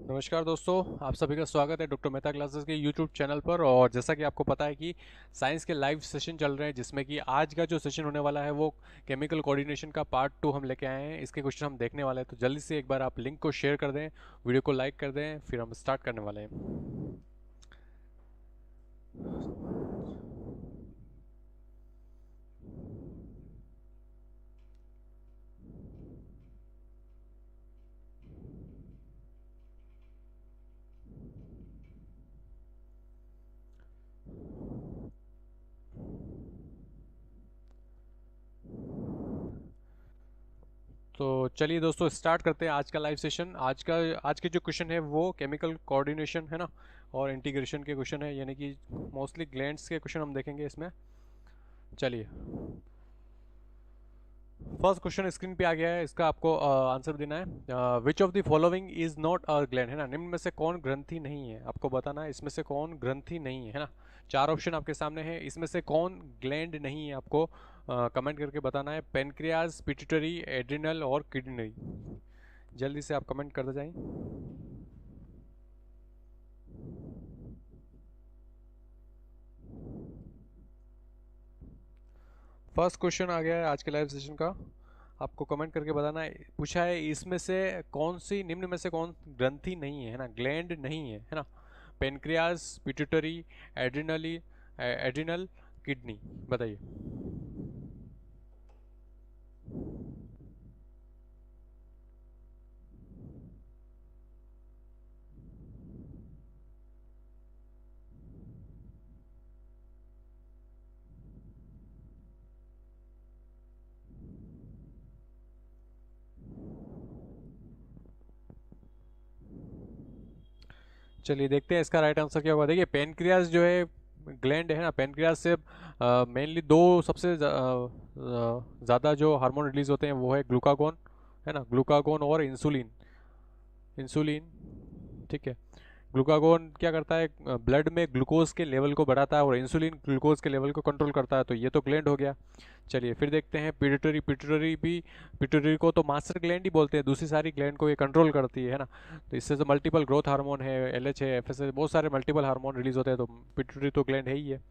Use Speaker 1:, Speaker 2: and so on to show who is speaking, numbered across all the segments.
Speaker 1: नमस्कार दोस्तों, आप सभी का स्वागत है डॉक्टर मेहता क्लासेस के यूट्यूब चैनल पर। और जैसा कि आपको पता है कि साइंस के लाइव सेशन चल रहे हैं, जिसमें कि आज का जो सेशन होने वाला है वो केमिकल कोऑर्डिनेशन का पार्ट 2 हम लेके आए हैं। इसके क्वेश्चन हम देखने वाले हैं, तो जल्दी से एक बार आप लिंक को शेयर कर दें, वीडियो को लाइक कर दें, फिर हम स्टार्ट करने वाले हैं। तो चलिए दोस्तों, स्टार्ट करते हैं आज का लाइव सेशन। आज के जो क्वेश्चन है वो केमिकल कोऑर्डिनेशन है ना, और इंटीग्रेशन के क्वेश्चन है, यानी कि मोस्टली ग्लैंड्स के क्वेश्चन हम देखेंगे इसमें। चलिए, फर्स्ट क्वेश्चन स्क्रीन पे आ गया है, इसका आपको आंसर देना है। Which of the following is not a gland, है ना, निम्न में से कौन ग्रंथि नहीं है, आपको बताना है इसमें से कौन ग्रंथि नहीं है ना। चार ऑप्शन आपके सामने है, इसमें से कौन ग्लैंड नहीं है आपको कमेंट करके बताना है। पेनक्रियाज, पिट्यूटरी, एड्रिनल और किडनी। जल्दी से आप कमेंट करते जाएं। फर्स्ट क्वेश्चन आ गया है आज के लाइव सेशन का, आपको कमेंट करके बताना है। पूछा है इसमें से कौन सी, निम्न में से कौन ग्रंथि नहीं है ना, ग्लैंड नहीं है ना। पेनक्रियाज, पिट्यूटरी, एड्रिनली एड्रिनल, किडनी, बताइए। चलिए देखते हैं इसका राइट आंसर क्या होगा। देखिए, पेनक्रियाज जो है ग्लैंड है ना, पेनक्रियाज से मेनली दो सबसे ज़्यादा जो हार्मोन रिलीज होते हैं वो है ग्लूकागोन, है ना, ग्लूकागोन और इंसुलिन। इंसुलिन, ठीक है। ग्लूकागोन क्या करता है, ब्लड में ग्लूकोज के लेवल को बढ़ाता है, और इंसुलिन ग्लूकोज के लेवल को कंट्रोल करता है, तो ये तो ग्लैंड हो गया। चलिए फिर देखते हैं पिट्यूटरी। पिट्यूटरी को तो मास्टर ग्लैंड ही बोलते हैं, दूसरी सारी ग्लैंड को ये कंट्रोल करती है ना। तो इससे तो मल्टीपल ग्रोथ हार्मोन है, एलएच है, एफएस है, बहुत सारे मल्टीपल हार्मोन रिलीज होते हैं, तो पिट्यूटरी तो ग्लैंड है ही है।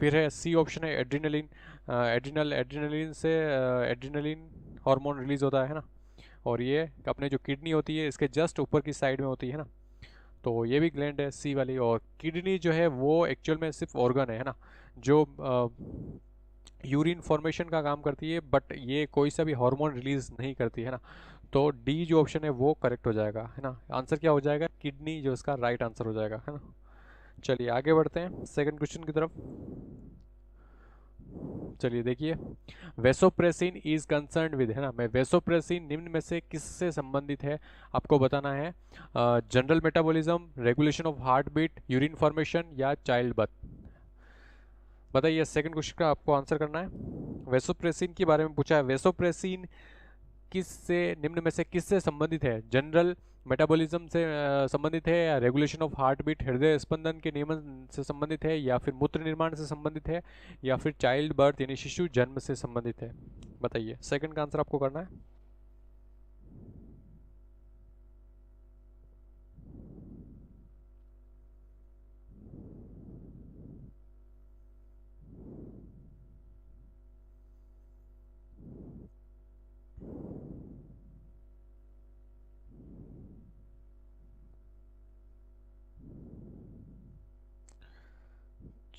Speaker 1: फिर है सी ऑप्शन है एड्रिनलिन। एड्रिनलिन से एड्रिनलिन हार्मोन रिलीज होता है ना, और ये अपने जो किडनी होती है इसके जस्ट ऊपर की साइड में होती है ना, तो ये भी ग्लैंड है सी वाली। और किडनी जो है वो एक्चुअल में सिर्फ ऑर्गन है ना, जो यूरिन फॉर्मेशन का काम करती है, बट ये कोई सा भी हार्मोन रिलीज नहीं करती है ना। तो डी जो ऑप्शन है वो करेक्ट हो जाएगा, है ना। आंसर क्या हो जाएगा, किडनी, जो इसका राइट आंसर हो जाएगा, है ना। चलिए आगे बढ़ते हैं सेकंड क्वेश्चन की तरफ। चलिए देखिए, वेसोप्रेसिन इज कंसर्न विद, है ना, मैं वेसोप्रेसिन निम्न में से किससे संबंधित है आपको बताना है। General metabolism, regulation of heart beat, urine formation या चाइल्ड बर्थ। बताइए, सेकंड क्वेश्चन का आपको आंसर करना है। वेसोप्रेसिन के बारे में पूछा है, वेसोप्रेसिन किससे, निम्न में से किससे संबंधित है। जनरल मेटाबॉलिज्म से संबंधित है, या रेगुलेशन ऑफ हार्ट बीट, हृदय स्पंदन के नियमन से संबंधित है, या फिर मूत्र निर्माण से संबंधित है, या फिर चाइल्ड बर्थ यानी शिशु जन्म से संबंधित है। बताइए, सेकंड का आंसर आपको करना है।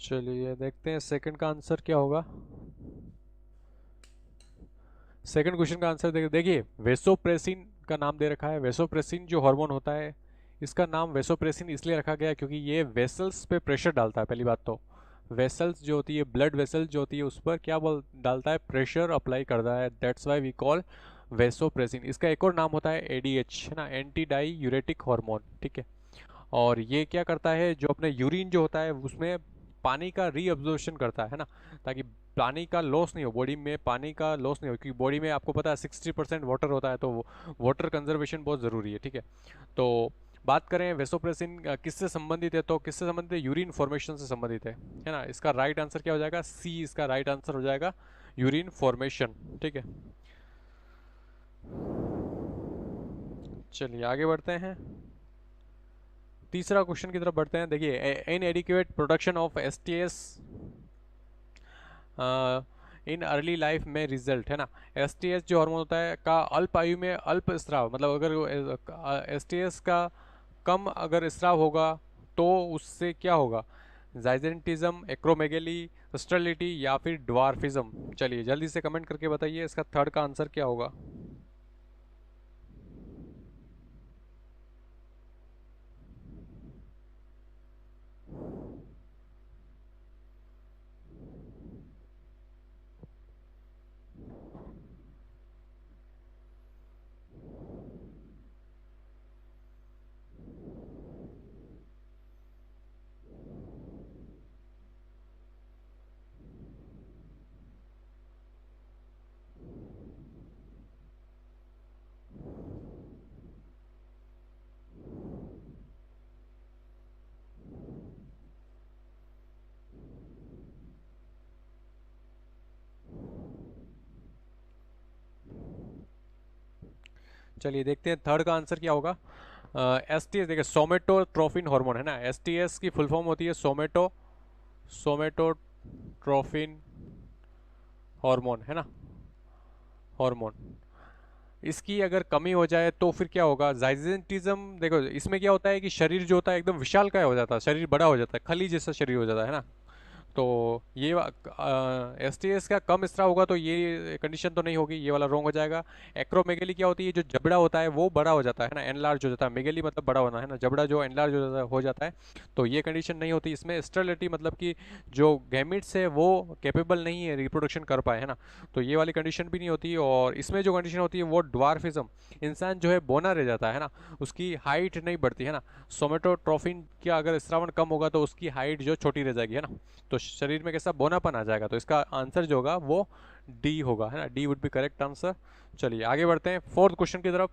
Speaker 1: चलिए देखते हैं सेकंड का आंसर क्या होगा। सेकंड क्वेश्चन का आंसर देखिए, वेसोप्रेसिन का नाम दे रखा है। वेसोप्रेसिन जो हार्मोन होता है, इसका नाम वेसोप्रेसिन इसलिए रखा गया क्योंकि ये वेसल्स पे प्रेशर डालता है। पहली बात तो वेसल्स जो होती है, ब्लड वेसल जो होती है, उस पर क्या बोल डालता है, प्रेशर अप्लाई करता है, that's why we call vasopressin. इसका एक और नाम होता है एडीएच, है ना, एंटी डाई यूरेटिक हार्मोन, ठीक है। और ये क्या करता है, जो अपने यूरिन जो होता है उसमें पानी का रीअब्जॉर्प्शन करता है ना, ताकि पानी का लॉस नहीं हो, बॉडी में पानी का लॉस नहीं हो, क्योंकि बॉडी में आपको पता है 60% वाटर होता है, तो वाटर कंजर्वेशन बहुत ज़रूरी है, ठीक है। तो बात करें वेसोप्रेसिन किससे संबंधित है, तो किससे संबंधित है, यूरिन फॉर्मेशन से संबंधित है ना। इसका राइट आंसर क्या हो जाएगा, सी इसका राइट आंसर हो जाएगा, यूरिन फॉर्मेशन, ठीक है। चलिए आगे बढ़ते हैं। तीसरा क्वेश्चन की तरफ बढ़ते हैं। देखिए, inadequate production of STS in early life में रिजल्ट, है ना। एसटीएस जो हार्मोन होता है का अल्प आयु में अल्प स्राव, मतलब अगर एसटीएस का कम अगर स्राव होगा तो उससे क्या होगा, जाइजेंटिज्म, एक्रोमेगेली, स्टर्लिटी या फिर ड्वार्फिज्म। चलिए जल्दी से कमेंट करके बताइए इसका थर्ड का आंसर क्या होगा। चलिए देखते हैं थर्ड का आंसर क्या होगा। एस टी एस, देखिए सोमेटोट्रोफिन हार्मोन, है ना। एस टी एस की फुल फॉर्म होती है सोमेटोट्रोफिन हार्मोन, है ना, हार्मोन। इसकी अगर कमी हो जाए तो फिर क्या होगा, जाइजेंटिज्म। देखो इसमें क्या होता है कि शरीर जो होता है एकदम विशालकाय हो जाता है, शरीर बड़ा हो जाता है, खली जैसा शरीर हो जाता है ना। तो ये एस टी एस का कम स्त्राव होगा तो ये कंडीशन तो नहीं होगी, ये वाला रॉन्ग हो जाएगा। एक्रोमेगेली क्या होती है, जो जबड़ा होता है वो बड़ा हो जाता है ना, एनलार्ज हो जाता है। मेगेली मतलब बड़ा होना, है ना, जबड़ा जो एनलार्ज हो जाता है तो ये कंडीशन नहीं होती इसमें। स्टेरिलिटी मतलब कि जो गैमिट्स है वो कैपेबल नहीं है रिप्रोडक्शन कर पाए, है ना, तो ये वाली कंडीशन भी नहीं होती। और इसमें जो कंडीशन होती है वो ड्वार्फिज्म, इंसान जो है बौना रह जाता है ना, उसकी हाइट नहीं बढ़ती, है ना। सोमेटोट्रोफिन का अगर स्रावन कम होगा तो उसकी हाइट जो छोटी रह जाएगी, है ना, तो शरीर में कैसा बोनापन आ जाएगा। तो इसका आंसर जो होगा वो डी होगा, है ना, D would be correct answer. चलिए आगे बढ़ते हैं फोर्थ क्वेश्चन की तरफ।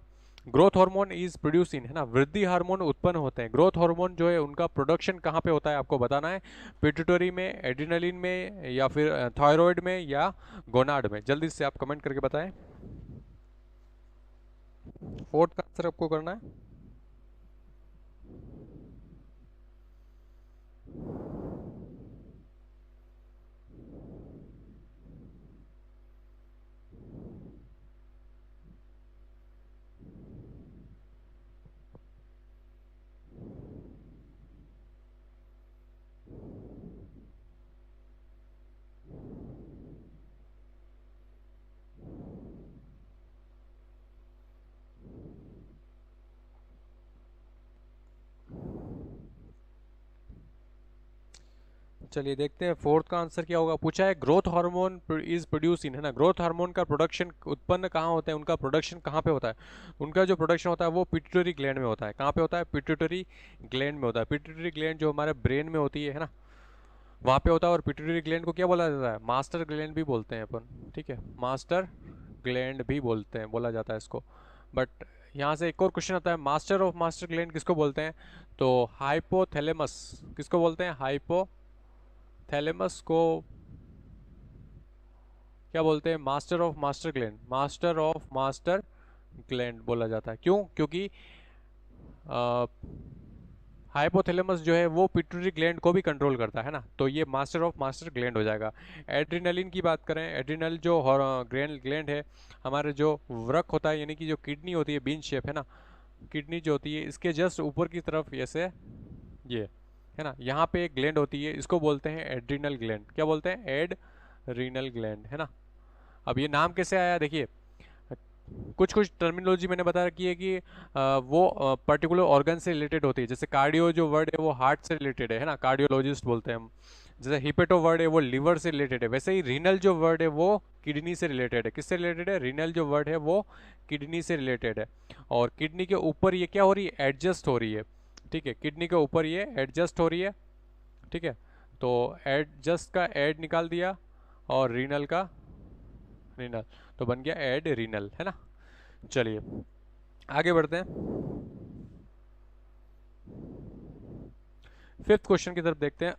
Speaker 1: Growth hormone is produce in, है ना, वृद्धि हार्मोन उत्पन्न होते हैं। ग्रोथ हार्मोन जो है उनका प्रोडक्शन कहाँ पे होता है आपको बताना है। पिट्यूटरी में, एड्रिनलिन में, या फिर थायराइड में, या गोनाड में। जल्दी से आप कमेंट करके बताएं। फोर्थ का आंसर आपको करना है। चलिए देखते हैं फोर्थ का आंसर क्या होगा। पूछा है growth hormone is produce in, है ना। ग्रोथ हार्मोन का प्रोडक्शन उत्पन्न कहाँ होता है, उनका प्रोडक्शन कहाँ पे होता है। उनका जो प्रोडक्शन होता है वो पिट्यूटरी ग्लैंड में होता है। कहाँ पे होता है, पिट्यूटरी ग्लैंड में होता है। पिट्यूटरी ग्लैंड जो हमारे ब्रेन में होती है ना, वहाँ पे होता है। और पिट्यूटरी ग्लैंड को क्या बोला जाता है, मास्टर ग्लैंड भी बोलते हैं अपन, ठीक है, मास्टर ग्लैंड भी बोलते हैं, बोला जाता है इसको। बट यहाँ से एक और क्वेश्चन आता है, मास्टर ऑफ मास्टर ग्लैंड किसको बोलते हैं, तो हाइपोथैलेमस किसको बोलते हैं, हाइपोथैलेमस को क्या बोलते हैं, master of master gland, master of master gland बोला जाता है। क्यों, क्योंकि हाइपोथैलेमस जो है वो पिट्यूटरी ग्लैंड को भी कंट्रोल करता है ना, तो ये मास्टर ऑफ मास्टर ग्लैंड हो जाएगा। एड्रिनलिन की बात करें, एड्रिनल जो ग्लैंड है, हमारे जो वृक होता है, यानी कि जो किडनी होती है, बीन शेप, है ना, किडनी जो होती है इसके जस्ट ऊपर की तरफ ऐसे ये, है ना, यहाँ पे एक ग्लैंड होती है, इसको बोलते हैं एड्रिनल ग्लैंड। क्या बोलते हैं, एड्रिनल ग्लैंड, है ना। अब ये नाम कैसे आया, देखिए कुछ कुछ टर्मिनोलॉजी मैंने बता रखी है कि वो पर्टिकुलर ऑर्गन से रिलेटेड होती है। जैसे कार्डियो जो वर्ड है वो हार्ट से रिलेटेड है ना, कार्डियोलॉजिस्ट बोलते हैं हम। जैसे हिपेटो वर्ड है वो लिवर से रिलेटेड है, वैसे ही रीनल जो वर्ड है वो किडनी से रिलेटेड है। किससे रिलेटेड है, रीनल जो वर्ड है वो किडनी से रिलेटेड है। और किडनी के ऊपर ये क्या हो रही है, एडजस्ट हो रही है, ठीक है, किडनी के ऊपर ये एडजस्ट हो रही है, ठीक है। तो एडजस्ट का एड निकाल दिया और रीनल का रीनल, तो बन गया एड रीनल, है ना। चलिए आगे बढ़ते हैं, फिफ्थ क्वेश्चन की तरफ देखते हैं।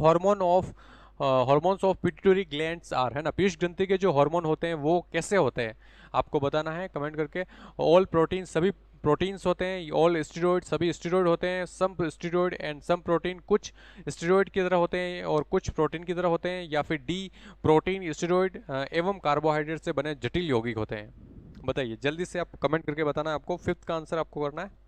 Speaker 1: Hormone of hormones of pituitary glands are, है ना, पीयूष ग्रंथि के जो हार्मोन होते हैं वो कैसे होते हैं आपको बताना है कमेंट करके। ऑल प्रोटीन, सभी प्रोटीन्स होते हैं, ऑल स्टेरॉइड सभी स्टेरॉइड होते हैं, सम स्टेरॉइड एंड सम प्रोटीन, कुछ स्टेरॉइड की तरह होते हैं और कुछ प्रोटीन की तरह होते हैं, या फिर डी प्रोटीन स्टेरॉइड एवं कार्बोहाइड्रेट से बने जटिल यौगिक होते हैं। बताइए जल्दी से, आप कमेंट करके बताना है आपको, फिफ्थ का आंसर आपको करना है।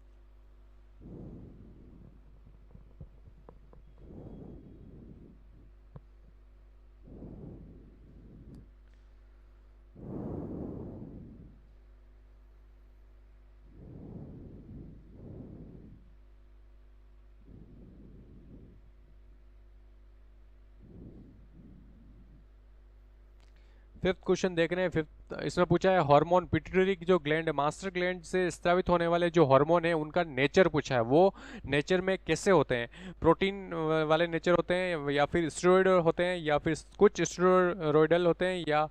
Speaker 1: फिफ्थ क्वेश्चन देख रहे हैं। फिफ्थ इसमें पूछा है हार्मोन पिट्यूटरी की जो ग्लैंड है, मास्टर ग्लैंड से स्रावित होने वाले जो हार्मोन है उनका नेचर पूछा है, वो नेचर में कैसे होते हैं, प्रोटीन वाले नेचर होते हैं या फिर स्टेरॉइड होते हैं या फिर कुछ स्टेरॉइडल होते हैं या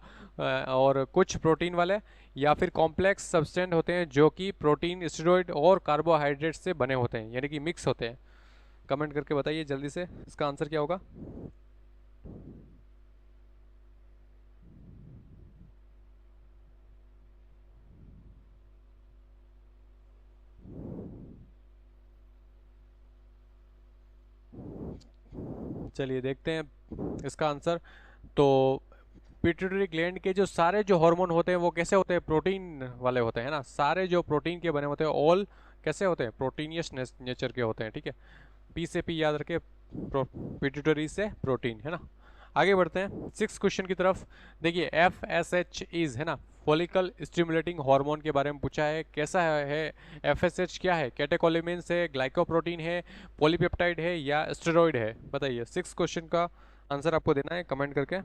Speaker 1: और कुछ प्रोटीन वाले, या फिर कॉम्प्लेक्स सब्सटेंस होते हैं जो कि प्रोटीन स्टेरॉइड और कार्बोहाइड्रेट से बने होते हैं, यानी कि मिक्स होते हैं। कमेंट करके बताइए जल्दी से इसका आंसर क्या होगा। चलिए देखते हैं इसका आंसर। तो पिट्यूटरी ग्लैंड के जो सारे जो हार्मोन होते हैं वो कैसे होते हैं, प्रोटीन वाले होते हैं ना, सारे जो प्रोटीन के बने होते हैं, ऑल कैसे होते हैं, प्रोटीनियस नेचर के होते हैं, ठीक है। पी से पी याद रखे, पिट्यूटरी से प्रोटीन, है ना। आगे बढ़ते हैं सिक्स क्वेश्चन की तरफ। देखिए FSH इज, है ना, फॉलिकल स्टिमुलेटिंग हार्मोन के बारे में पूछा है, कैसा है FSH, क्या है, कैटेकोलिमिन्स है, ग्लाइकोप्रोटीन है, पॉलीपेप्टाइड है या स्टेरॉइड है। बताइए सिक्स क्वेश्चन का आंसर आपको देना है कमेंट करके।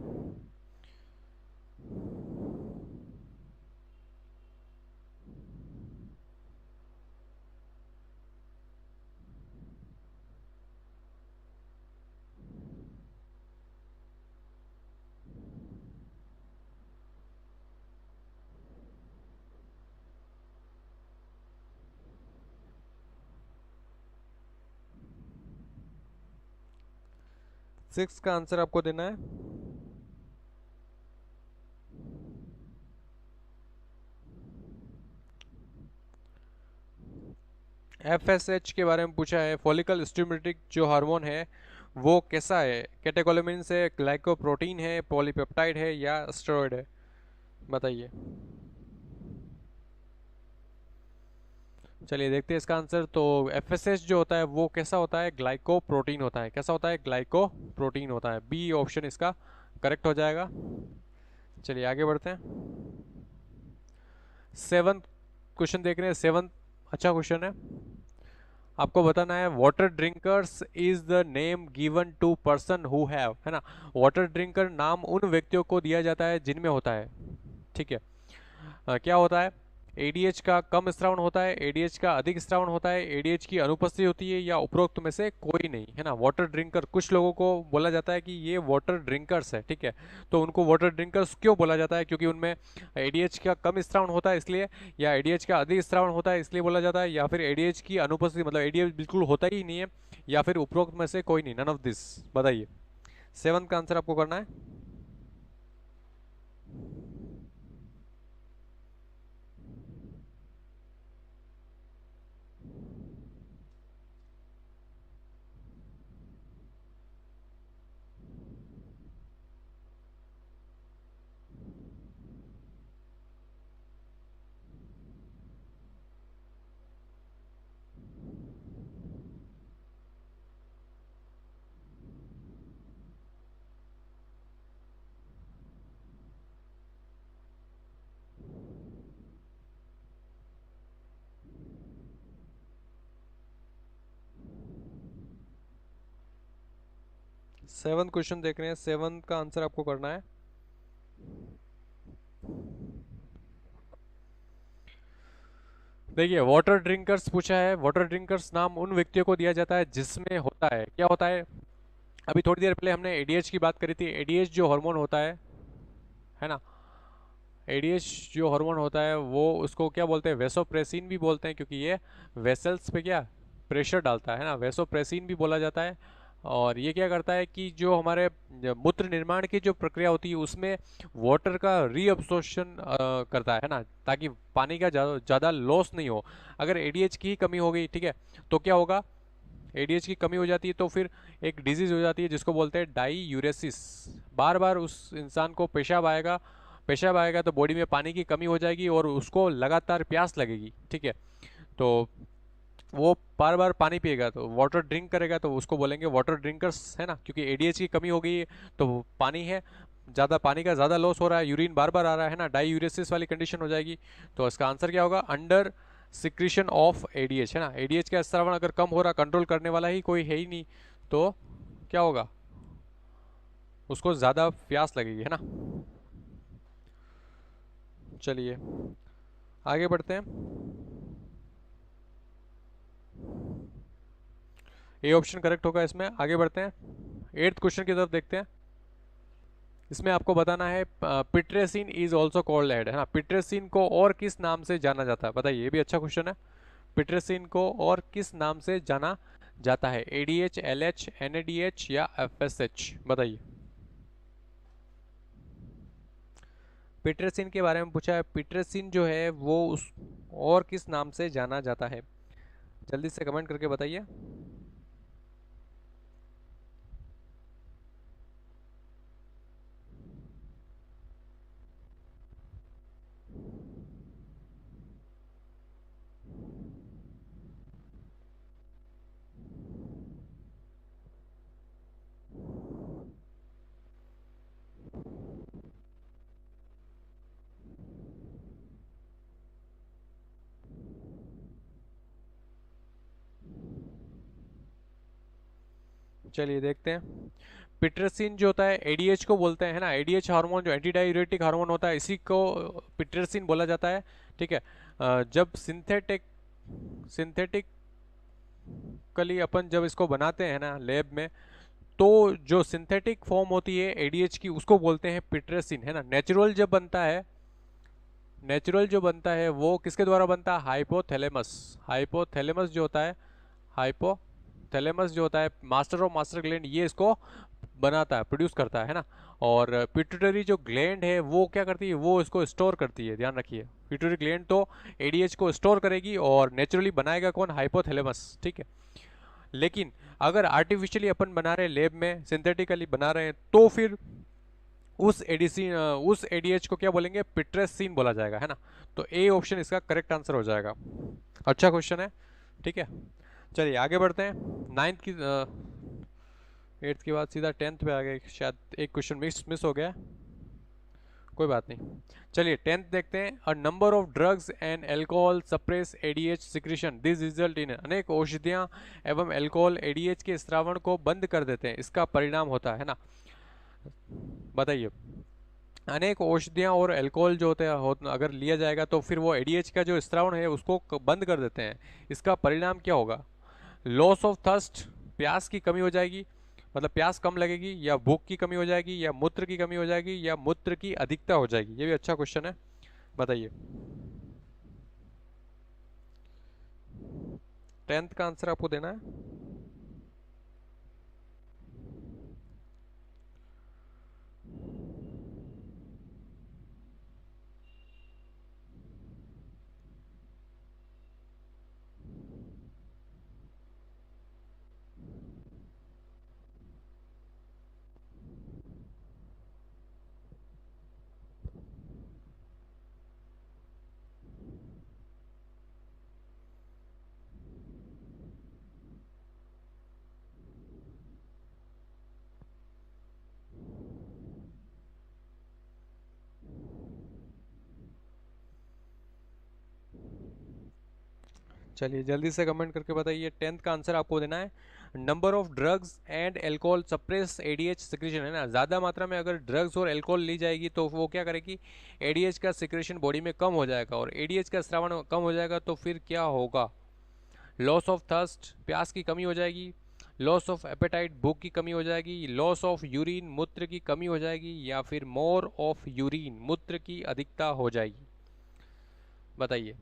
Speaker 1: सिक्स का आंसर आपको देना है। FSH के बारे में पूछा है, फॉलिकल स्टिमुलेटिंग जो हार्मोन है वो कैसा है, कैटेकोलिमिन्स है, ग्लाइकोप्रोटीन है, पॉलीपेप्टाइड है या स्टेरॉइड है। बताइए। चलिए देखते हैं इसका आंसर। तो FSH जो होता है वो कैसा होता है, ग्लाइकोप्रोटीन होता है। कैसा होता है, ग्लाइकोप्रोटीन होता है। बी ऑप्शन इसका करेक्ट हो जाएगा। चलिए आगे बढ़ते हैं। सेवंथ क्वेश्चन देख रहे हैं। सेवंथ अच्छा क्वेश्चन है। आपको बताना है water drinkers is the name given to person who have, है ना। वाटर ड्रिंकर नाम उन व्यक्तियों को दिया जाता है जिनमें होता है, ठीक है। क्या होता है, एडीएच का कम श्रावण होता है, एडीएच का अधिक श्रावण होता है, एडीएच की अनुपस्थिति होती है या उपरोक्त में से कोई नहीं, है ना। वाटर ड्रिंकर कुछ लोगों को बोला जाता है कि ये वाटर ड्रिंकर्स है, ठीक है। तो उनको वाटर ड्रिंकर्स क्यों बोला जाता है, क्योंकि उनमें एडीएच का कम श्रावण होता है इसलिए, या एडीएच का अधिक श्रावण होता है इसलिए बोला जाता है, या फिर एडीएच की अनुपस्थिति मतलब एडीएच बिल्कुल होता ही नहीं है, या फिर उपरोक्त में से कोई नहीं, नन ऑफ दिस। बताइए सेवंथ का आंसर आपको करना है। 7th क्वेश्चन देख रहे हैं। 7th का आंसर आपको करना है। देखिए वाटर ड्रिंकर्स पूछा है, वाटर ड्रिंकर्स नाम उन व्यक्तियों को दिया जाता है जिसमें होता है, क्या होता है, अभी थोड़ी देर पहले हमने एडीएच की बात करी थी। एडीएच जो हार्मोन होता है ना, एडीएच जो हार्मोन होता है वो उसको क्या बोलते हैं, वेसोप्रेसिन भी बोलते हैं, क्योंकि ये वेसल्स पे क्या प्रेशर डालता है ना, वेसोप्रेसिन भी बोला जाता है। और ये क्या करता है कि जो हमारे मूत्र निर्माण की जो प्रक्रिया होती है उसमें वाटर का रीअब्सॉर्प्शन करता है ना, ताकि पानी का ज़्यादा लॉस नहीं हो। अगर एडीएच की ही कमी हो गई, ठीक है, तो क्या होगा, एडीएच की कमी हो जाती है तो फिर एक डिजीज हो जाती है जिसको बोलते हैं डाईयूरेसिस। बार बार उस इंसान को पेशाब आएगा, पेशाब आएगा तो बॉडी में पानी की कमी हो जाएगी और उसको लगातार प्यास लगेगी, ठीक है। तो वो बार बार पानी पिएगा तो वाटर ड्रिंक करेगा तो उसको बोलेंगे वाटर ड्रिंकर्स, है ना, क्योंकि एडीएच की कमी हो गई है तो पानी है, ज़्यादा पानी का ज़्यादा लॉस हो रहा है, यूरिन बार बार आ रहा है ना, डाईयूरेसिस वाली कंडीशन हो जाएगी। तो इसका आंसर क्या होगा, अंडर सिक्रीशन ऑफ एडीएच, है ना। एडीएच का स्रावन अगर कम हो रहा, कंट्रोल करने वाला ही कोई है ही नहीं, तो क्या होगा, उसको ज़्यादा प्यास लगेगी, है ना। चलिए आगे बढ़ते हैं। ए ऑप्शन करेक्ट होगा इसमें। आगे बढ़ते हैं, 8th क्वेश्चन की तरफ देखते हैं। इसमें आपको बताना है पिट्रेसिन इज ऑल्सो कॉल्ड एड, है ना। पिट्रेसिन को और किस नाम से जाना जाता है, बताइए, ये भी अच्छा क्वेश्चन है। पिट्रेसिन को और किस नाम से जाना जाता है, एडीएच, एलएच, एनएडीएच या एफएसएच, बताइए। पिट्रेसिन के बारे में पूछा है, पिट्रेसिन जो है वो उस और किस नाम से जाना जाता है, जल्दी से कमेंट करके बताइए। चलिए देखते हैं। पिट्रेसिन जो होता है एडीएच को बोलते हैं, है ना। एडीएच हार्मोन जो एंटी डाययूरेटिक हार्मोन होता है इसी को पिट्रेसिन बोला जाता है, ठीक है। जब सिंथेटिकली अपन जब इसको बनाते हैं ना लैब में, तो जो सिंथेटिक फॉर्म होती है एडीएच की उसको बोलते हैं पिट्रेसिन, है ना। नेचुरल जो बनता है वो किसके द्वारा बनता है, हाइपोथैलेमस। हाइपोथैलेमस जो होता है, हाइपोथैलेमस जो होता है मास्टर ऑफ मास्टर ग्लैंड, ये इसको बनाता है, प्रोड्यूस करता है ना। और पिट्यूटरी जो ग्लैंड है वो क्या करती है, वो इसको स्टोर करती है, ध्यान रखिए। पिट्यूटरी ग्लैंड तो एडीएच को स्टोर करेगी और नेचुरली बनाएगा कौन, हाइपोथैलेमस, ठीक है। लेकिन अगर आर्टिफिशियली अपन बना रहे हैं लैब में, सिंथेटिकली बना रहे हैं, तो फिर उस एडीएच को क्या बोलेंगे, पिट्रेसिन बोला जाएगा, है ना। तो ए ऑप्शन इसका करेक्ट आंसर हो जाएगा। अच्छा क्वेश्चन है, ठीक है। चलिए आगे बढ़ते हैं। 8th के बाद सीधा 10th पे आ गए, शायद एक क्वेश्चन मिस मिस हो गया, कोई बात नहीं। चलिए 10th देखते हैं। A number of drugs and alcohol suppress ADH secretion, this result in, अनेक औषधियां एवं एल्कोहल एडीएच के स्रावण को बंद कर देते हैं, इसका परिणाम होता है ना। बताइए। अनेक औषधियां और अल्कोहल जो अगर लिया जाएगा तो फिर वो एडीएच का जो स्रावण है उसको बंद कर देते हैं, इसका परिणाम क्या होगा, लॉस ऑफ थर्स्ट, प्यास की कमी हो जाएगी, मतलब प्यास कम लगेगी, या भूख की कमी हो जाएगी, या मूत्र की कमी हो जाएगी, या मूत्र की अधिकता हो जाएगी। ये भी अच्छा क्वेश्चन है, बताइए। 10th का आंसर आपको देना है। चलिए जल्दी से कमेंट करके बताइए। 10th का आंसर आपको देना है, number of drugs and alcohol suppress ADH secretion, है ना। ज़्यादा मात्रा में अगर ड्रग्स और एल्कोहल ली जाएगी तो वो क्या करेगी, एडीएच का सिक्रेशन बॉडी में कम हो जाएगा, और एडीएच का स्रावण कम हो जाएगा तो फिर क्या होगा, लॉस ऑफ थर्स्ट, प्यास की कमी हो जाएगी, लॉस ऑफ एपेटाइट, भूख की कमी हो जाएगी, लॉस ऑफ यूरिन, मूत्र की कमी हो जाएगी, या फिर मोर ऑफ यूरिन, मूत्र की अधिकता हो जाएगी, बताइए।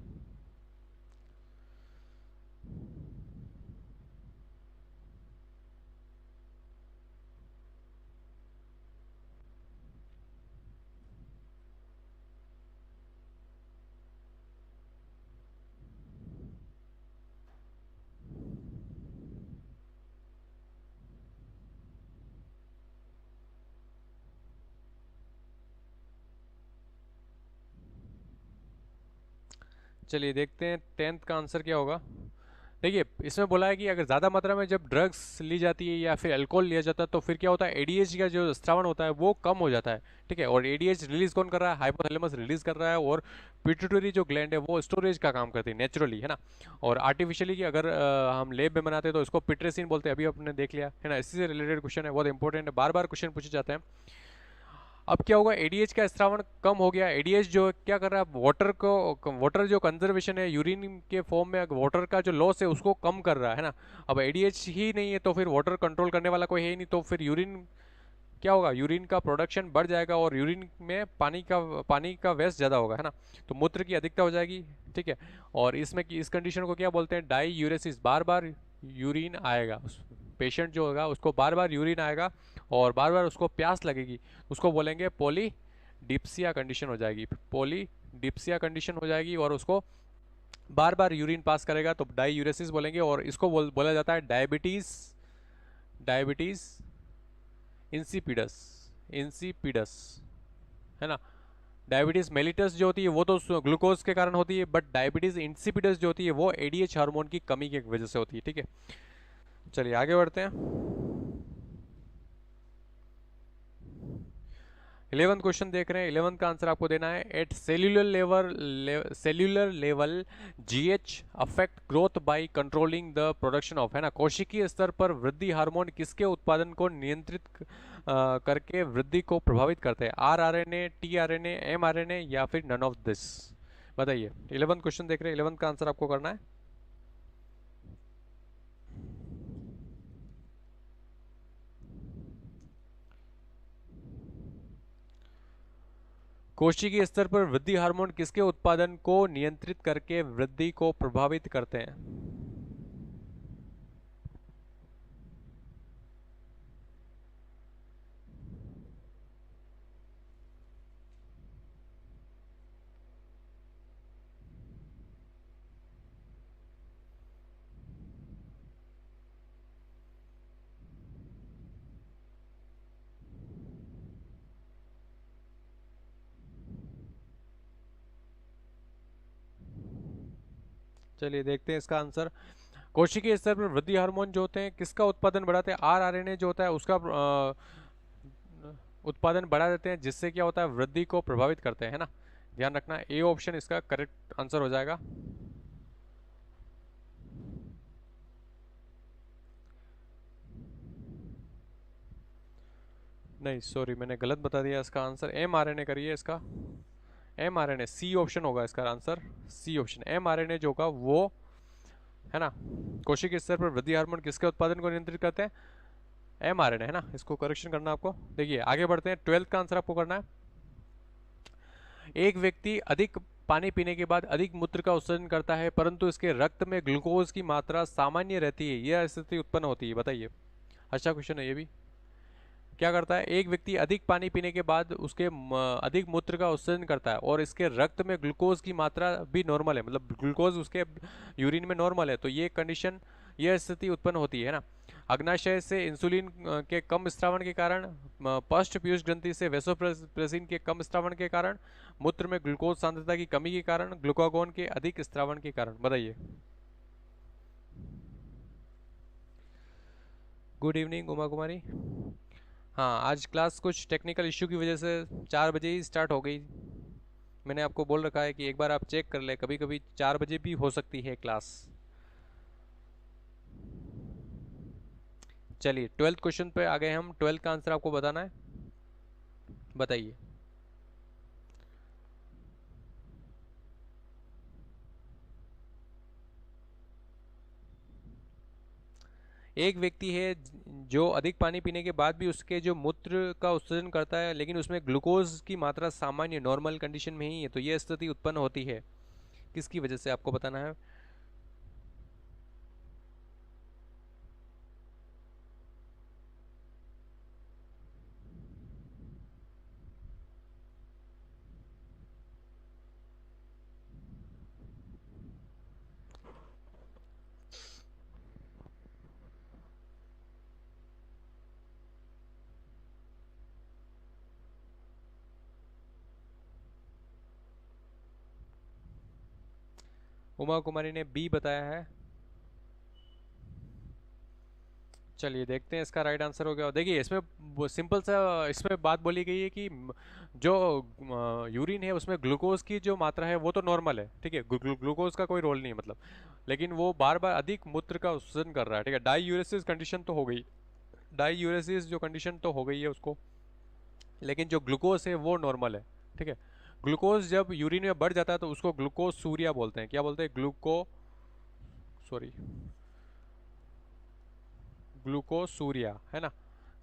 Speaker 1: चलिए देखते हैं 10th का आंसर क्या होगा। देखिए इसमें बोला है कि अगर ज़्यादा मात्रा में जब ड्रग्स ली जाती है या फिर अल्कोहल लिया जाता है तो फिर क्या होता है, एडीएच का जो स्रावन होता है वो कम हो जाता है। ठीक है, और एडीएच रिलीज कौन कर रहा है, हाइपोथैलेमस रिलीज कर रहा है, और पिट्यूटरी जो ग्लैंड है वो स्टोरेज का काम करती है नेचुरली, है ना। और आर्टिफिशियली की अगर हम लेब में बनाते हैं तो इसको पिट्रेसिन बोलते हैं, अभी आपने देख लिया है ना। इसी से रिलेटेड क्वेश्चन है, बहुत इंपॉर्टेंट है, बार बार क्वेश्चन पूछे जाते हैं। अब क्या होगा, एडीएच का स्रावन कम हो गया, एडीएच जो क्या कर रहा है, वाटर जो कंजर्वेशन है यूरिन के फॉर्म में, वाटर का जो लॉस है उसको कम कर रहा है ना। अब एडीएच ही नहीं है तो फिर वाटर कंट्रोल करने वाला कोई है ही नहीं, तो फिर यूरिन क्या होगा, यूरिन का प्रोडक्शन बढ़ जाएगा और यूरिन में पानी का वेस्ट ज़्यादा होगा, है ना। तो मूत्र की अधिकता हो जाएगी। ठीक है, और इसमें इस कंडीशन को क्या बोलते हैं, डाई यूरेसिस, बार बार यूरिन आएगा, उस पेशेंट जो होगा उसको बार बार यूरिन आएगा और बार बार उसको प्यास लगेगी, उसको बोलेंगे पॉलीडिप्सिया कंडीशन हो जाएगी, पॉलीडिप्सिया कंडीशन हो जाएगी, और उसको बार बार यूरिन पास करेगा तो डाई यूरेसिस बोलेंगे। और इसको बोला जाता है डायबिटीज़, डायबिटीज़ इंसिपिडस, इंसिपिडस, है ना। डायबिटीज मेलिटस जो होती है वो तो ग्लूकोज के कारण होती है, बट डायबिटीज इंसिपिडस जो होती है वो एडीएच हार्मोन की कमी की वजह से होती है। ठीक है, चलिए आगे बढ़ते हैं। 11th क्वेश्चन देख रहे हैं, 11th का आंसर आपको देना है। At cellular level GH affect growth by controlling the production of, है ना। कोशिकीय स्तर पर वृद्धि हार्मोन किसके उत्पादन को नियंत्रित करके वृद्धि को प्रभावित करते हैं, R R N A, T R N A, M R N A, या फिर नन ऑफ दिस। बताइए, 11th क्वेश्चन देख रहे हैं, 11th का आंसर आपको करना है। कोशिकीय स्तर पर वृद्धि हार्मोन किसके उत्पादन को नियंत्रित करके वृद्धि को प्रभावित करते हैं। चलिए देखते हैं इसका आंसर। कोशिकीय स्तर पर वृद्धि हार्मोन जो होते हैं किसका उत्पादन बढ़ाते हैं, आर आर एन ए जो होता है उसका उत्पादन बढ़ा देते हैं, जिससे क्या होता है, वृद्धि को प्रभावित करते हैं, है ना। ध्यान रखना, ए ऑप्शन इसका करेक्ट आंसर हो जाएगा। नहीं सॉरी, मैंने गलत बता दिया, इसका answer M R N A करिए इसका। M R N A, C option होगा इसका answer, C option M R N A जो होगा वो, है ना। कोशिकीय स्तर पर वृद्धि हार्मोन किसके उत्पादन को नियंत्रित करते हैं, एम आर एन ए, है ना। इसको करेक्शन करना आपको। देखिए आगे बढ़ते हैं, 12th का आंसर आपको करना है। एक व्यक्ति अधिक पानी पीने के बाद अधिक मूत्र का उत्सर्जन करता है परंतु इसके रक्त में ग्लूकोज की मात्रा सामान्य रहती है, यह स्थिति उत्पन्न होती है, बताइए। अच्छा क्वेश्चन है ये भी। क्या करता है, एक व्यक्ति अधिक पानी पीने के बाद उसके अधिक मूत्र का उत्सर्जन करता है और इसके रक्त में ग्लूकोज की मात्रा भी नॉर्मल है, मतलब ग्लूकोज उसके यूरिन में नॉर्मल है, तो ये कंडीशन, यह स्थिति उत्पन्न होती है ना। अग्नाशय से इंसुलिन के कम स्त्रावण के कारण, पश्च पीयूष ग्रंथि से वेसोप्रेसिन के कम स्त्रावण के कारण, मूत्र में ग्लूकोज सांद्रता की कमी के कारण, ग्लूकागोन के अधिक स्त्रावण के कारण, बताइए। गुड इवनिंग उमा कुमारी। हाँ, आज क्लास कुछ टेक्निकल इश्यू की वजह से 4 बजे ही स्टार्ट हो गई। मैंने आपको बोल रखा है कि एक बार आप चेक कर ले, कभी कभी 4 बजे भी हो सकती है क्लास। चलिए 12th क्वेश्चन पे आ गए हम, 12th का आंसर आपको बताना है, बताइए। एक व्यक्ति है जो अधिक पानी पीने के बाद भी उसके जो मूत्र का उत्सर्जन करता है लेकिन उसमें ग्लूकोज की मात्रा सामान्य नॉर्मल कंडीशन में ही है, तो यह स्थिति उत्पन्न होती है किसकी वजह से, आपको बताना है। उमा कुमारी ने बी बताया है। चलिए देखते हैं इसका राइट आंसर हो गया। देखिए इसमें सिंपल सा इसमें बात बोली गई है कि जो यूरिन है उसमें ग्लूकोज की जो मात्रा है वो तो नॉर्मल है, ठीक है, ग्लूकोज का कोई रोल नहीं है मतलब, लेकिन वो बार बार अधिक मूत्र का उत्सर्जन कर रहा है, ठीक है। डाई यूरेसिस कंडीशन तो हो गई, डाई यूरेसिस जो कंडीशन तो हो गई है उसको, लेकिन जो ग्लूकोज है वो नॉर्मल है, ठीक है। ग्लूकोज जब यूरिन में बढ़ जाता है तो उसको ग्लूकोज सूरिया बोलते हैं। क्या बोलते हैं? सॉरी ग्लूकोसूरिया, है ना,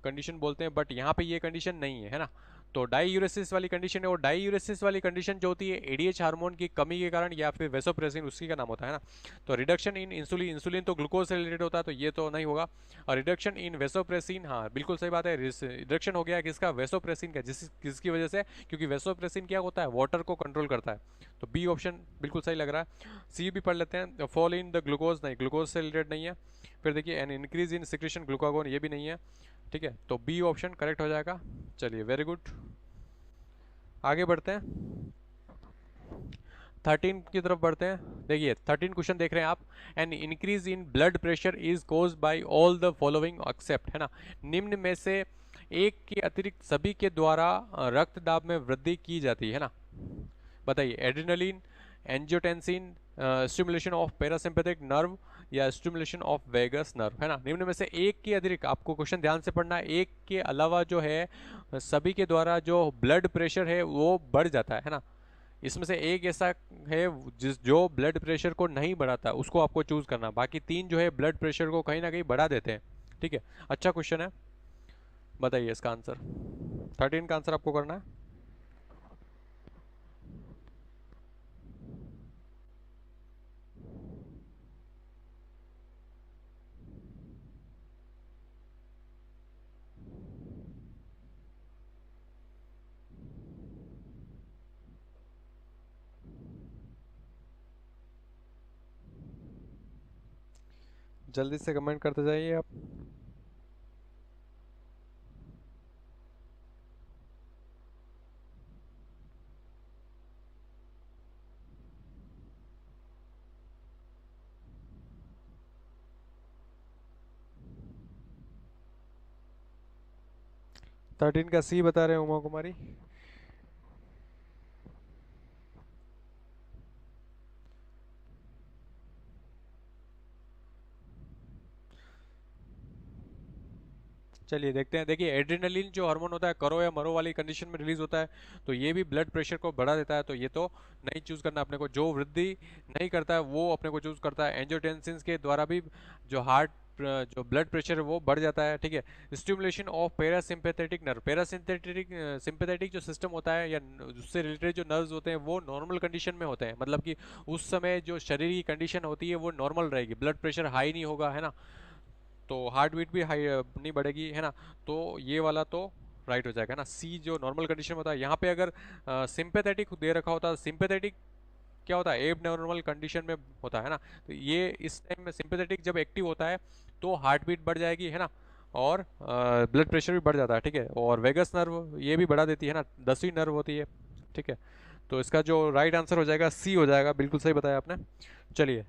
Speaker 1: कंडीशन बोलते हैं, बट यहाँ पे ये कंडीशन नहीं है, है ना। तो डाईयूरेसिस वाली कंडीशन है, और डाईयूरेसिस वाली कंडीशन जो होती है एडीएच हार्मोन की कमी के कारण या फिर वेसोप्रेसिन उसी का नाम होता है ना। तो रिडक्शन इन इंसुलिन, इंसुलिन तो ग्लूकोज से रिलेटेड होता है, तो ये तो नहीं होगा। और रिडक्शन इन वेसोप्रेसिन, हाँ बिल्कुल सही बात है, रिडक्शन हो गया किसका? वेसोप्रेसिन का, किसकी वजह से? क्योंकि वेसोप्रेसिन क्या होता है? वाटर को कंट्रोल करता है। तो बी ऑप्शन बिल्कुल सही लग रहा है। सी भी पढ़ लेते हैं। फॉल इन द ग्लूकोज, नहीं, ग्लूकोज से रिलेटेड नहीं है। फिर देखिए एन इंक्रीज इन सिक्रेशन ग्लूकागोन, ये भी नहीं है, ठीक है। तो बी ऑप्शन करेक्ट हो जाएगा। चलिए वेरी गुड, आगे बढ़ते हैं। 13 की तरफ बढ़ते हैं। देखिए 13 क्वेश्चन देख रहे हैं आप। An increase in blood pressure is cause by all the following except, है ना, निम्न में से एक के अतिरिक्त सभी के द्वारा रक्त दाब में वृद्धि की जाती है ना। बताइए, adrenaline, angiotensin, stimulation of parasympathetic nerve या स्टिमुलेशन ऑफ वेगस नर्व, है ना। निम्न में से एक के अतिरिक्त, आपको क्वेश्चन ध्यान से पढ़ना है, एक के अलावा जो है सभी के द्वारा जो ब्लड प्रेशर है वो बढ़ जाता है ना। इसमें से एक ऐसा है जिस जो ब्लड प्रेशर को नहीं बढ़ाता, उसको आपको चूज करना। बाकी तीन जो है ब्लड प्रेशर को कहीं ना कहीं बढ़ा देते हैं, ठीक है। अच्छा क्वेश्चन है, बताइए इसका आंसर। 13 का आंसर आपको करना है। जल्दी से कमेंट करते जाइए आप। थर्टीन का सी बता रहे हैं उमा कुमारी। चलिए देखते हैं। देखिए एड्रेनलिन जो हार्मोन होता है करो या मरो वाली कंडीशन में रिलीज होता है, तो ये भी ब्लड प्रेशर को बढ़ा देता है, तो ये तो नहीं चूज करना अपने को। जो वृद्धि नहीं करता है वो अपने को चूज करता है। एंजियोटेंसिन के द्वारा भी जो हार्ट जो ब्लड प्रेशर है वो बढ़ जाता है, ठीक है। Stimulation of parasympathetic nerve, parasympathetic sympathetic जो सिस्टम होता है या उससे रिलेटेड जो नर्व्स होते हैं वो नॉर्मल कंडीशन में होते हैं, मतलब कि उस समय जो शरीर की कंडीशन होती है वो नॉर्मल रहेगी, ब्लड प्रेशर हाई नहीं होगा, है ना। तो हार्ट बीट भी हाई नहीं बढ़ेगी, है ना। तो ये वाला तो राइट हो जाएगा ना, सी जो नॉर्मल कंडीशन में होता है। यहाँ पे अगर सिंपैथेटिक दे रखा होता है, सिंपैथेटिक क्या होता है? एब नॉर्मल कंडीशन में होता है ना। तो ये इस टाइम में सिंपैथेटिक जब एक्टिव होता है तो हार्ट बीट बढ़ जाएगी, है ना, और ब्लड प्रेशर भी बढ़ जाता है, ठीक है। और वेगस नर्व ये भी बढ़ा देती है ना, 10वीं नर्व होती है, ठीक है। तो इसका जो राइट आंसर हो जाएगा सी हो जाएगा, बिल्कुल सही बताया आपने। चलिए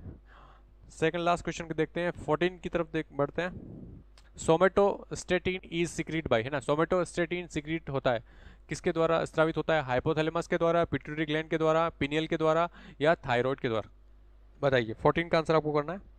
Speaker 1: सेकंड लास्ट क्वेश्चन को देखते हैं, 14 की तरफ देख बढ़ते हैं। सोमेटोस्टेटिन इज सिक्रीट बाय, है ना, सोमेटोस्टेटिन सिक्रीट होता है किसके द्वारा स्रावित होता है? हाइपोथैलेमस के द्वारा, पिट्यूटरी ग्लैंड के द्वारा, पिनियल के द्वारा या थायराइड के द्वारा? बताइए, 14 का आंसर आपको करना है।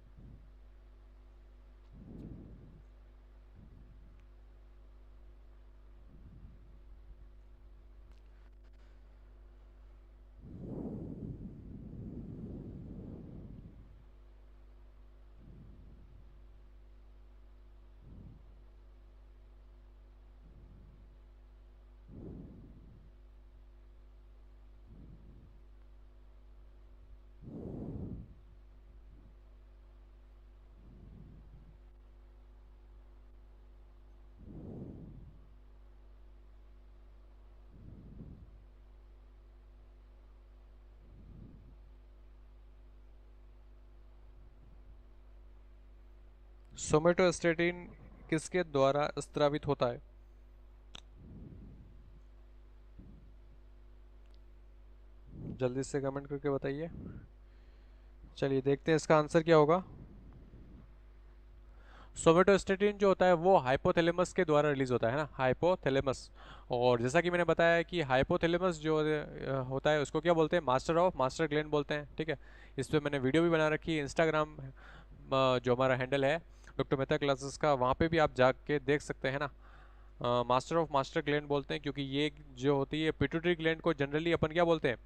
Speaker 1: सोमेटोस्टेटिन किसके द्वारा स्रावित होता है? जल्दी से कमेंट करके बताइए। चलिए देखते हैं इसका आंसर क्या होगा। सोमेटोस्टेटिन जो होता है वो हाइपोथैलेमस के द्वारा रिलीज होता है ना, हाइपोथैलेमस। और जैसा कि मैंने बताया कि हाइपोथैलेमस जो होता है उसको क्या बोलते हैं, मास्टर ग्लैंड बोलते हैं। ठीक है, इस पर मैंने वीडियो भी बना रखी है, इंस्टाग्राम जो हमारा हैंडल है डॉक्टर मेहता क्लासेस का, वहाँ पे भी आप जाके देख सकते हैं ना। मास्टर ग्लैंड बोलते हैं क्योंकि ये जो होती है पिट्यूटरी ग्लैंड को जनरली अपन क्या बोलते हैं,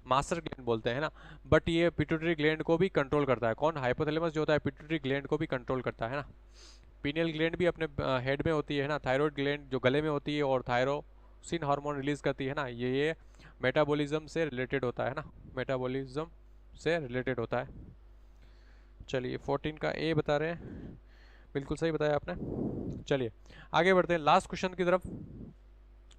Speaker 1: मास्टर ग्लैंड बोलते हैं ना। बट ये पिट्यूटरी ग्लैंड को भी कंट्रोल करता है। कौन, हाइपोथैलेमस जो होता है पिट्यूटरी ग्लैंड को भी कंट्रोल करता है ना। पीनियल ग्लैंड भी अपने हेड में होती है ना, थायराइड ग्लैंड जो गले में होती है और थायरोसिन हार्मोन रिलीज करती है ना, ये मेटाबॉलिज्म से रिलेटेड होता है ना, मेटाबॉलिज्म से रिलेटेड होता है। चलिए 14 का ए बता रहे हैं, बिल्कुल सही बताया आपने। चलिए आगे बढ़ते हैं लास्ट क्वेश्चन की तरफ।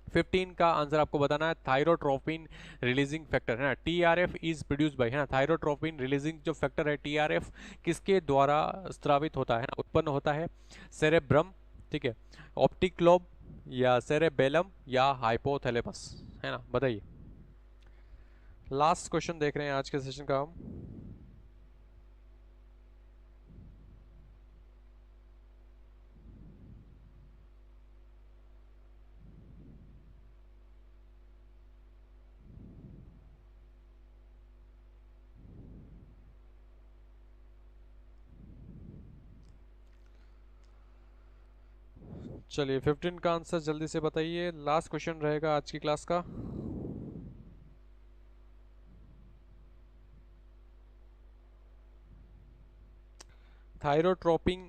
Speaker 1: 15 का आंसर आपको बताना है, थायरोट्रोपिन रिलीजिंग फैक्टर है ना, टीआरएफ इज प्रोड्यूस बाय, है ना। थायरोट्रोपिन रिलीजिंग जो फैक्टर है टीआरएफ किसके द्वारा स्रावित होता है ना, उत्पन्न होता है, सेरेब्रम, ठीक है, ऑप्टिक लोब या सेरेबेलम या हाइपोथैलेमस, है ना, बताइए। लास्ट क्वेश्चन देख रहे हैं आज के सेशन का हम। चलिए 15 का आंसर जल्दी से बताइए, लास्ट क्वेश्चन रहेगा आज की क्लास का। थायरोट्रोपिन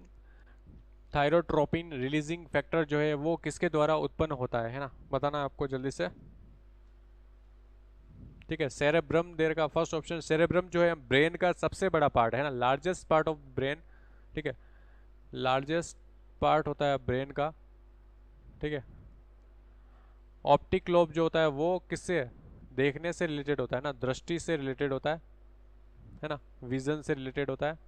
Speaker 1: थायरोट्रोपिन रिलीजिंग फैक्टर जो है वो किसके द्वारा उत्पन्न होता है ना, बताना आपको जल्दी से। ठीक है, सेरेब्रम देर का फर्स्ट ऑप्शन। सेरेब्रम जो है ब्रेन का सबसे बड़ा पार्ट है ना, लार्जेस्ट पार्ट ऑफ ब्रेन। ठीक है, लार्जेस्ट पार्ट होता है ब्रेन का। ठीक है, ऑप्टिक लोब जो होता है वो किससे, देखने से रिलेटेड होता है ना, दृष्टि से रिलेटेड होता है ना, विजन से रिलेटेड होता है।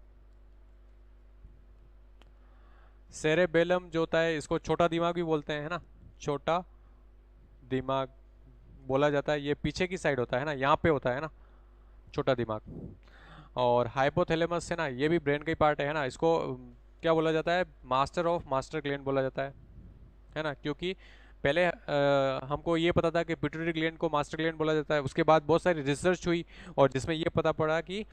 Speaker 1: सेरेबेलम जो होता है इसको छोटा दिमाग भी बोलते हैं, है ना, छोटा दिमाग बोला जाता है। ये पीछे की साइड होता है ना, यहाँ पे होता है ना छोटा दिमाग। और हाइपोथैलेमस है ना, ये भी ब्रेन का ही पार्ट है ना, इसको क्या बोला जाता है, मास्टर ग्लैंड बोला जाता है ना। क्योंकि पहले हमको ये पता था कि पिट्यूटरी ग्लैंड को मास्टर ग्लैंड बोला जाता है, उसके बाद बहुत सारी रिसर्च हुई और जिसमें ये पता पड़ा कि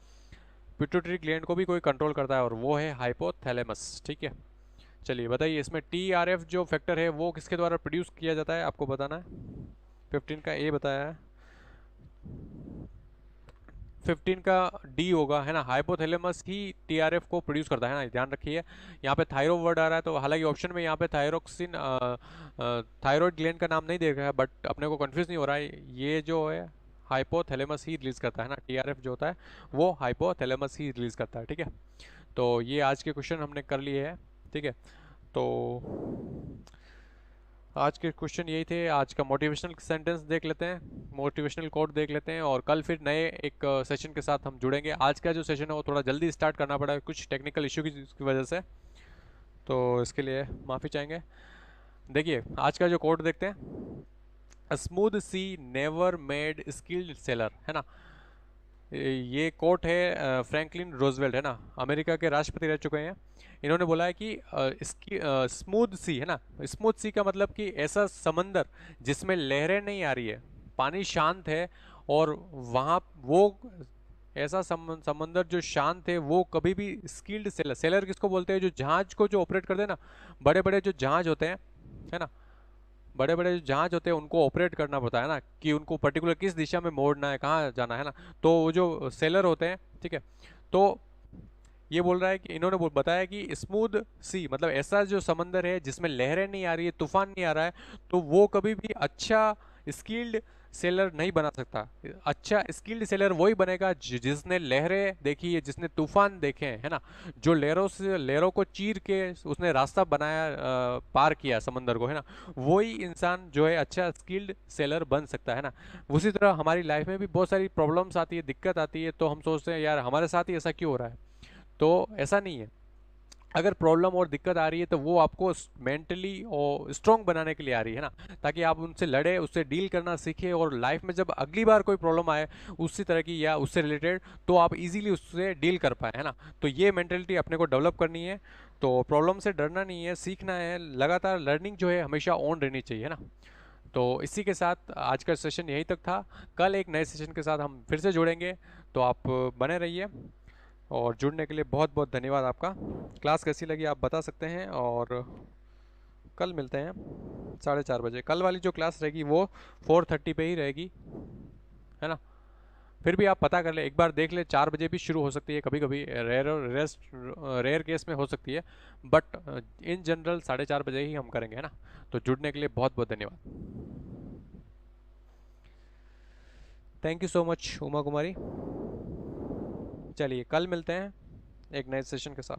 Speaker 1: पिट्यूटरी ग्लैंड को भी कोई कंट्रोल करता है और वो है हाइपोथैलेमस। ठीक है, चलिए बताइए इसमें टीआरएफ जो फैक्टर है वो किसके द्वारा प्रोड्यूस किया जाता है, आपको बताना है। 15 का ए बताया है, 15 का डी होगा, है ना, हाइपोथैलेमस ही टीआरएफ को प्रोड्यूस करता है ना, ध्यान रखिए। यहाँ पे थायरो वर्ड आ रहा है तो हालांकि ऑप्शन में यहाँ पे थायरोक्सिन थायरॉयड ग्लैंड का नाम नहीं देख रहा है, बट अपने को कंफ्यूज नहीं हो रहा है, ये जो है हाइपोथैलेमस ही रिलीज करता है ना, टीआरएफ जो होता है वो हाइपोथैलेमस ही रिलीज करता है। ठीक है, तो ये आज के क्वेश्चन हमने कर लिए हैं। ठीक है, तो आज के क्वेश्चन यही थे। आज का मोटिवेशनल सेंटेंस देख लेते हैं, मोटिवेशनल कोट देख लेते हैं और कल फिर नए एक सेशन के साथ हम जुड़ेंगे। आज का जो सेशन है वो थोड़ा जल्दी स्टार्ट करना पड़ा कुछ टेक्निकल इशू की वजह से, तो इसके लिए माफ़ी चाहेंगे। देखिए आज का जो कोट देखते हैं, a smooth sea never made skilled sailor, है ना। ये कोट है फ्रैंकलिन रोजवेल्ट, है ना, अमेरिका के राष्ट्रपति रह चुके हैं। इन्होंने बोला है कि इसकी स्मूथ सी, है ना, स्मूथ सी का मतलब कि ऐसा समंदर जिसमें लहरें नहीं आ रही है, पानी शांत है, और वहाँ वो ऐसा समंदर जो शांत है वो कभी भी स्किल्ड सेलर, सेलर किसको बोलते हैं, जो जहाज को जो ऑपरेट करते हैं ना, बड़े बड़े जो जहाज होते हैं, है ना, बड़े बड़े जो जहाज होते हैं उनको ऑपरेट करना पड़ता है ना, कि उनको पर्टिकुलर किस दिशा में मोड़ना है, कहाँ जाना है ना, तो वो जो सेलर होते हैं, ठीक है, तो ये बोल रहा है कि इन्होंने बताया कि स्मूथ सी मतलब ऐसा जो समंदर है जिसमें लहरें नहीं आ रही है, तूफान नहीं आ रहा है, तो वो कभी भी अच्छा स्किल्ड सेलर नहीं बना सकता। अच्छा स्किल्ड सेलर वही बनेगा जिसने लहरें देखी है, जिसने तूफान देखे हैं, है ना, जो लहरों को चीर के उसने रास्ता बनाया, पार किया समंदर को, है ना, वही इंसान जो है अच्छा स्किल्ड सेलर बन सकता है ना। उसी तरह हमारी लाइफ में भी बहुत सारी प्रॉब्लम्स आती है, दिक्कत आती है, तो हम सोचते हैं यार हमारे साथ ही ऐसा क्यों हो रहा है, तो ऐसा नहीं है। अगर प्रॉब्लम और दिक्कत आ रही है तो वो आपको मेंटली और स्ट्रांग बनाने के लिए आ रही है ना, ताकि आप उनसे लड़े, उससे डील करना सीखे, और लाइफ में जब अगली बार कोई प्रॉब्लम आए उसी तरह की या उससे रिलेटेड, तो आप इजीली उससे डील कर पाए, है ना। तो ये मेंटेलिटी अपने को डेवलप करनी है। तो प्रॉब्लम से डरना नहीं है, सीखना है, लगातार लर्निंग जो है हमेशा ऑन रहनी चाहिए, है ना। तो इसी के साथ आज का सेशन यहीं तक था। कल एक नए सेशन के साथ हम फिर से जुड़ेंगे, तो आप बने रहिए। और जुड़ने के लिए बहुत बहुत धन्यवाद आपका। क्लास कैसी लगी आप बता सकते हैं, और कल मिलते हैं 4:30 बजे। कल वाली जो क्लास रहेगी वो 4:30 पे ही रहेगी, है ना। फिर भी आप पता कर ले, एक बार देख ले, 4 बजे भी शुरू हो सकती है, कभी कभी रेयर केस में हो सकती है, बट इन जनरल 4:30 बजे ही हम करेंगे, है ना। तो जुड़ने के लिए बहुत बहुत धन्यवाद। Thank you so much Uma Kumari. चलिए कल मिलते हैं एक नए सेशन के साथ।